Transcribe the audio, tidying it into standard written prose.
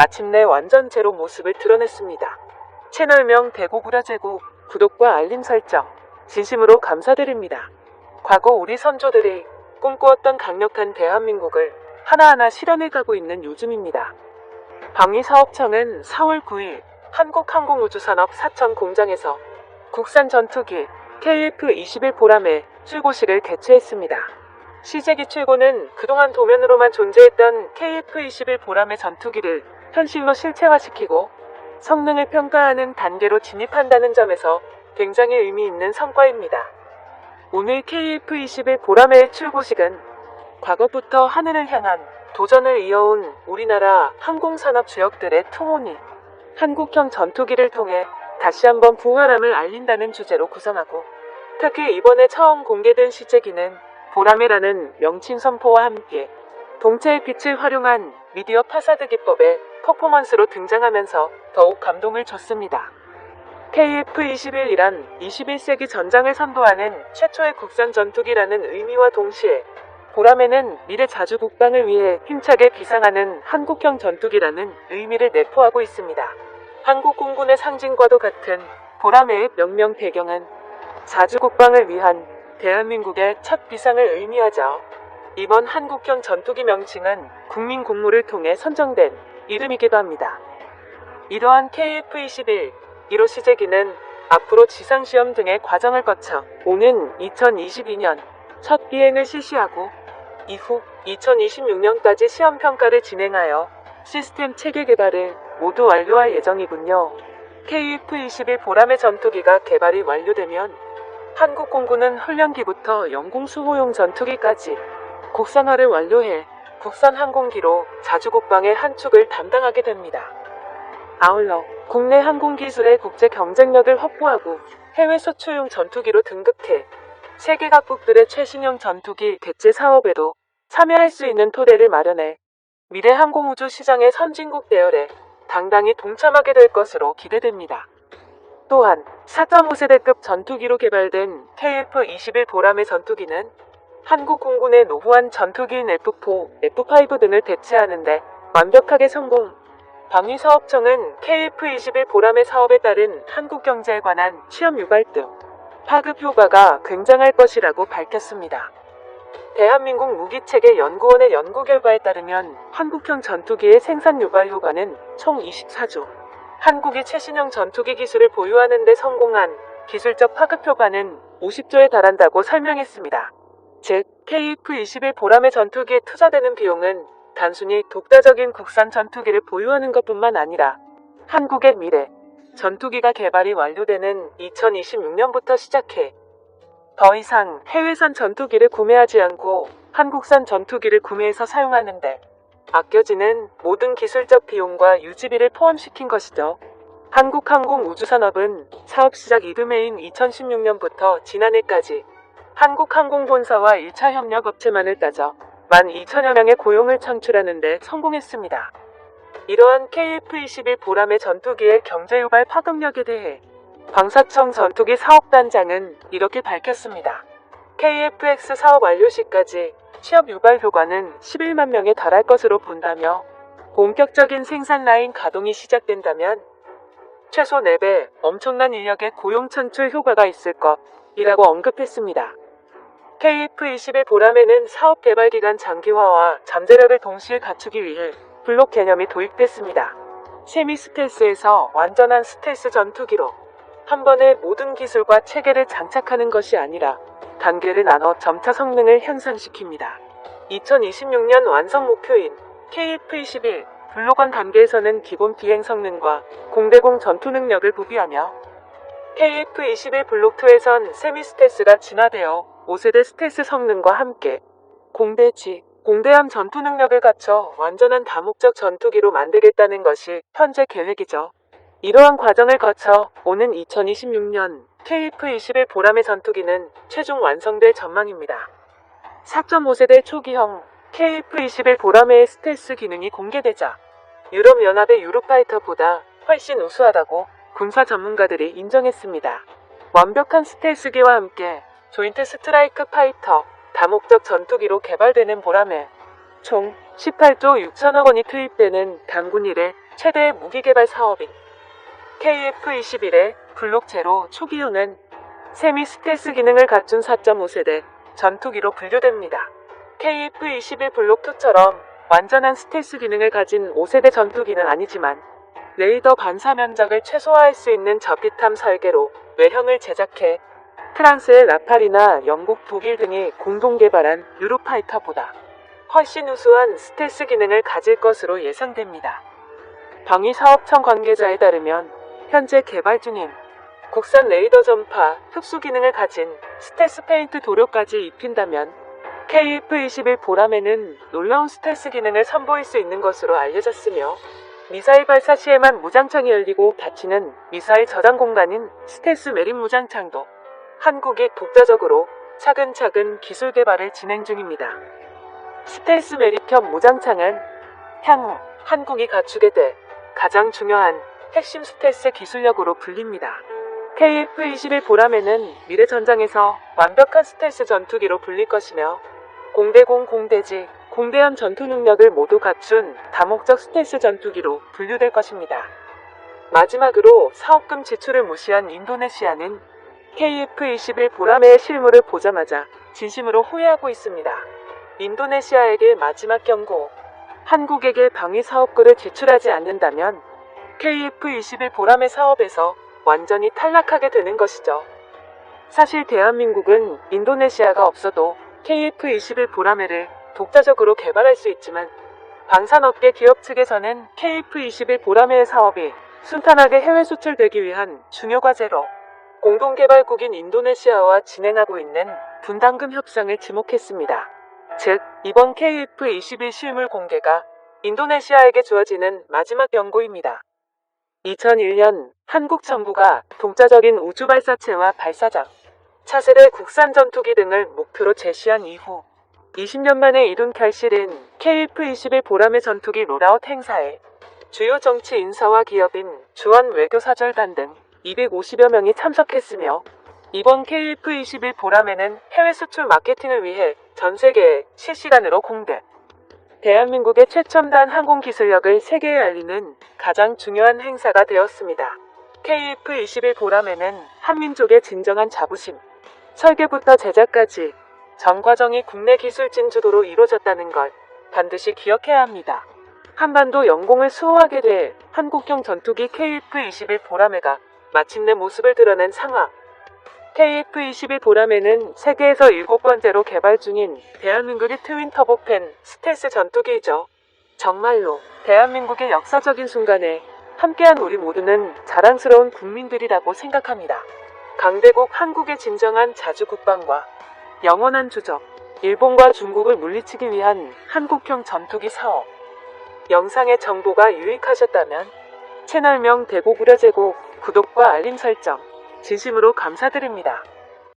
마침내 완전체로 모습을 드러냈습니다. 채널명 대고구라제국, 구독과 알림 설정 진심으로 감사드립니다. 과거 우리 선조들이 꿈꾸었던 강력한 대한민국을 하나하나 실현해가고 있는 요즘입니다. 방위사업청은 4월 9일 한국항공우주산업 사천 공장에서 국산 전투기 KF-21 보람의 출고식을 개최했습니다. 시제기 출고는 그동안 도면으로만 존재했던 KF-21 보람의 전투기를 현실로 실체화시키고 성능을 평가하는 단계로 진입한다는 점에서 굉장히 의미 있는 성과입니다. 오늘 KF-21 보람의 출고식은 과거부터 하늘을 향한 도전을 이어온 우리나라 항공산업 주역들의 통혼이 한국형 전투기를 통해 다시 한번 부활함을 알린다는 주제로 구성하고, 특히 이번에 처음 공개된 시제기는 보람이라는 명칭 선포와 함께 동체의 빛을 활용한 미디어 파사드 기법의 퍼포먼스로 등장하면서 더욱 감동을 줬습니다. KF-21이란 21세기 전장을 선도하는 최초의 국산 전투기라는 의미와 동시에 보람에는 미래 자주 국방을 위해 힘차게 비상하는 한국형 전투기라는 의미를 내포하고 있습니다. 한국 공군의 상징과도 같은 보람의 명명 배경은 자주 국방을 위한 대한민국의 첫 비상을 의미하죠. 이번 한국형 전투기 명칭은 국민 공모를 통해 선정된 이름이기도 합니다. 이러한 KF-21 1호 시제기는 앞으로 지상시험 등의 과정을 거쳐 오는 2022년 첫 비행을 실시하고 이후 2026년까지 시험평가를 진행하여 시스템 체계 개발을 모두 완료할 예정이군요. KF-21 보람의 전투기가 개발이 완료되면 한국공군은 훈련기부터 영공수호용 전투기까지 국산화를 완료해 국산 항공기로 자주국방의 한 축을 담당하게 됩니다. 아울러 국내 항공기술의 국제 경쟁력을 확보하고 해외 수출용 전투기로 등극해 세계 각국들의 최신형 전투기 대체 사업에도 참여할 수 있는 토대를 마련해 미래 항공우주 시장의 선진국 대열에 당당히 동참하게 될 것으로 기대됩니다. 또한 4.5세대급 전투기로 개발된 KF-21 보람의 전투기는 한국 공군의 노후한 전투기인 F4, F5 등을 대체하는데 완벽하게 성공. 방위사업청은 KF-21 보람의 사업에 따른 한국 경제에 관한 시험 유발 등 파급 효과가 굉장할 것이라고 밝혔습니다. 대한민국 무기체계 연구원의 연구 결과에 따르면 한국형 전투기의 생산 유발 효과는 총 24조. 한국이 최신형 전투기 기술을 보유하는 데 성공한 기술적 파급 효과는 50조에 달한다고 설명했습니다. 즉, KF-21 보람의 전투기에 투자되는 비용은 단순히 독자적인 국산 전투기를 보유하는 것뿐만 아니라 한국의 미래, 전투기가 개발이 완료되는 2026년부터 시작해 더 이상 해외산 전투기를 구매하지 않고 한국산 전투기를 구매해서 사용하는데 아껴지는 모든 기술적 비용과 유지비를 포함시킨 것이죠. 한국항공우주산업은 사업 시작 이듬해인 2016년부터 지난해까지 한국항공본사와 1차 협력업체만을 따져 12,000여 명의 고용을 창출하는 데 성공했습니다. 이러한 KF-21 보람의 전투기의 경제유발 파급력에 대해 방사청 전투기 사업단장은 이렇게 밝혔습니다. KF-X 사업 완료 시까지 취업 유발 효과는 11만 명에 달할 것으로 본다며 본격적인 생산 라인 가동이 시작된다면 최소 4배 엄청난 인력의 고용 창출 효과가 있을 것이라고 언급했습니다. KF-21 보람에는 사업 개발 기간 장기화와 잠재력을 동시에 갖추기 위해 블록 개념이 도입됐습니다. 세미 스텔스에서 완전한 스텔스 전투기로 한 번에 모든 기술과 체계를 장착하는 것이 아니라 단계를 나눠 점차 성능을 향상시킵니다. 2026년 완성 목표인 KF-21 블록 1 단계에서는 기본 비행 성능과 공대공 전투 능력을 구비하며 KF-21 블록 2에선 세미 스텔스가 진화되어 5세대 스텔스 성능과 함께 공대함 전투 능력을 갖춰 완전한 다목적 전투기로 만들겠다는 것이 현재 계획이죠. 이러한 과정을 거쳐 오는 2026년 KF-21 보람의 전투기는 최종 완성될 전망입니다. 4.5세대 초기형 KF-21 보람의 스텔스 기능이 공개되자 유럽연합의 유로파이터보다 훨씬 우수하다고 군사 전문가들이 인정했습니다. 완벽한 스텔스기와 함께 조인트 스트라이크 파이터, 다목적 전투기로 개발되는 보람에 총 18조 6천억 원이 투입되는 단군 이래 최대 무기개발 사업인 KF-21의 블록 제로 초기형은 세미 스텔스 기능을 갖춘 4.5세대 전투기로 분류됩니다. KF-21 블록 2처럼 완전한 스텔스 기능을 가진 5세대 전투기는 아니지만 레이더 반사 면적을 최소화할 수 있는 저기탐 설계로 외형을 제작해 프랑스의 라팔이나 영국, 독일 등이 공동 개발한 유로파이터보다 훨씬 우수한 스텔스 기능을 가질 것으로 예상됩니다. 방위사업청 관계자에 따르면 현재 개발 중인 국산 레이더 전파, 흡수 기능을 가진 스텔스 페인트 도료까지 입힌다면 KF-21 보람에는 놀라운 스텔스 기능을 선보일 수 있는 것으로 알려졌으며 미사일 발사 시에만 무장창이 열리고 닫히는 미사일 저장 공간인 스텔스 메린 무장창도 한국이 독자적으로 차근차근 기술 개발을 진행 중입니다. 스텔스 메리편 무장창은 향후 한국이 갖추게 될 가장 중요한 핵심 스텔스 기술력으로 불립니다. KF-21 보람에는 미래 전장에서 완벽한 스텔스 전투기로 불릴 것이며 공대공, 공대지, 공대함 전투 능력을 모두 갖춘 다목적 스텔스 전투기로 분류될 것입니다. 마지막으로 사업금 지출을 무시한 인도네시아는 KF-21 보람의 실물을 보자마자 진심으로 후회하고 있습니다. 인도네시아에게 마지막 경고. 한국에게 방위 사업금을 지출하지 않는다면 KF-21 보람의 사업에서 완전히 탈락하게 되는 것이죠. 사실 대한민국은 인도네시아가 없어도 KF-21 보라매를 독자적으로 개발할 수 있지만 방산업계 기업 측에서는 KF-21 보라매의 사업이 순탄하게 해외 수출되기 위한 중요 과제로 공동개발국인 인도네시아와 진행하고 있는 분담금 협상을 지목했습니다. 즉, 이번 KF-21 실물 공개가 인도네시아에게 주어지는 마지막 경고입니다. 2001년 한국 정부가 독자적인 우주발사체와 발사장, 차세대 국산 전투기 등을 목표로 제시한 이후 20년 만에 이룬 결실인 KF-21 보라매 전투기 롤아웃 행사에 주요 정치 인사와 기업인 주한 외교사절단 등 250여 명이 참석했으며 이번 KF-21 보라매는 해외 수출 마케팅을 위해 전 세계에 실시간으로 공개. 대한민국의 최첨단 항공 기술력을 세계에 알리는 가장 중요한 행사가 되었습니다. KF-21 보라매는 한민족의 진정한 자부심, 설계부터 제작까지 전 과정이 국내 기술진 주도로 이루어졌다는 걸 반드시 기억해야 합니다. 한반도 영공을 수호하게 될 한국형 전투기 KF-21 보라매가 마침내 모습을 드러낸 상황. KF-21 보라매는 세계에서 7번째로 개발 중인 대한민국의 트윈 터보팬 스텔스 전투기이죠. 정말로 대한민국의 역사적인 순간에 함께한 우리 모두는 자랑스러운 국민들이라고 생각합니다. 강대국 한국의 진정한 자주 국방과 영원한 주적, 일본과 중국을 물리치기 위한 한국형 전투기 사업. 영상의 정보가 유익하셨다면 채널명 대고구려제국 구독과 알림 설정 진심으로 감사드립니다.